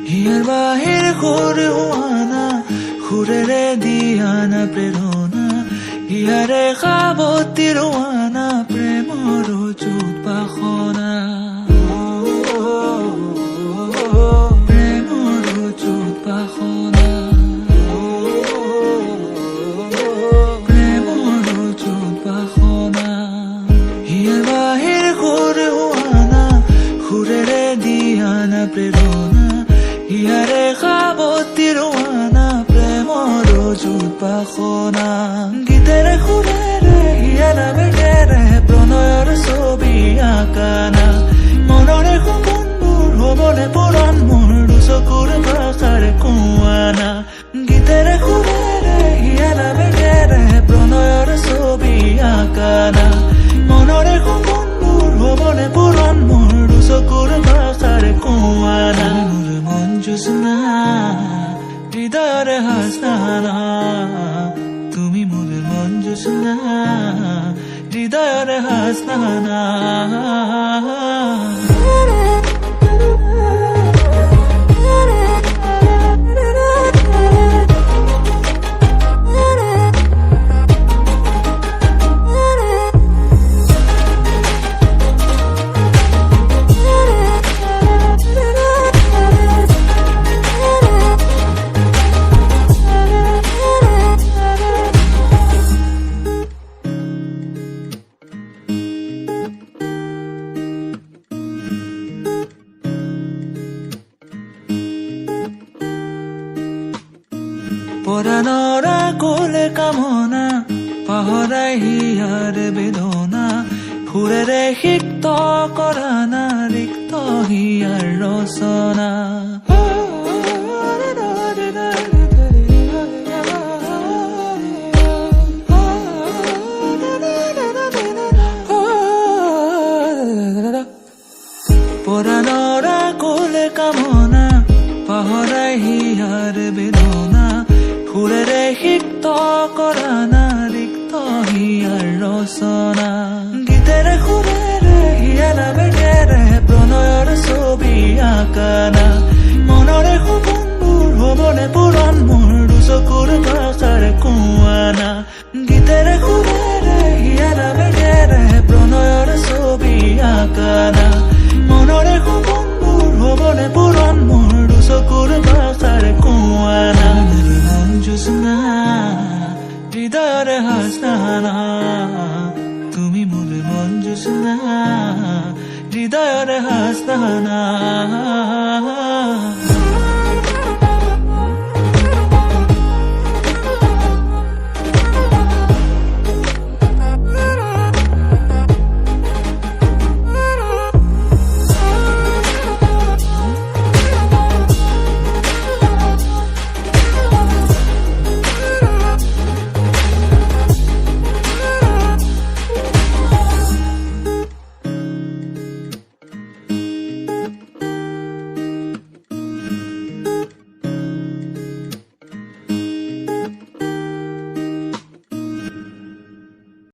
হিয়াৰ বাহিৰ সুৰ হোৱানা সুৰেৰে দিয়ানা প্ৰেৰণা হিয়াৰে সাৱতী ৰোৱানা প্ৰেমৰ যুত বাসনা প্ৰেমৰ যুত বাসনা প্ৰেমৰ যুত বাসনা হিয়াৰ বাহিৰ সুৰ হোৱানা সুৰেৰে দিয়ানা প্ৰেৰণা হিয়াৰে সাৱতী ৰোৱানা প্ৰেমৰ যুত বাসনা গীতেৰে সুৰেৰে হিয়াৰ বেগেৰে প্ৰণয়ৰ ছবি আঁকানা মনৰে সপোনবোৰ হ'বনে পূৰণ মোৰ দুচকুৰ ভাষাৰে কোৱানা গীতেৰে সুৰেৰে হিয়াৰ বেগেৰে প্ৰণয়ৰ ছবি আঁকানা মনৰে সপোনবোৰ হ'বনে পূৰণ মোৰ দুচকুৰ ভাষাৰে কোৱানা জোৎস্না হৃদয়ৰে হাসনা তুমি মোৰ মন জোৎস্না হৃদয়ৰে হাসনা পৰাণৰা কোলে কামনা পাহৰাই হিয়াৰ বেদনা সুৰেৰে সিক্ত কৰানা ৰিক্ত হিয়াৰ ৰচনা পৰাণৰা কোলে কামনা পাহৰাই হিয়াৰ বেদনা সুৰেৰে সিক্ত কৰানা ৰিক্ত হিয়াৰ ৰচনা গীতেৰে সুৰেৰে হিয়াৰ বেগেৰে প্ৰণয়ৰ ছবি আঁকানা মনৰে সপোনবোৰ হ'বনে পূৰণ মোৰ দুচকুৰ ভাষাৰে কোৱানা গীতেৰে সুৰেৰে হিয়াৰ বেগেৰে প্ৰণয়ৰ ছবি আঁকানা মনৰে সপোনবোৰ হ'বনে পূৰণ মোৰ দুচকুৰ ভাষাৰে কোৱানা জোৎস্না হৃদয়ৰে হাসনা তুমি মোৰ মন জোৎস্না হৃদয়ৰে হাসনা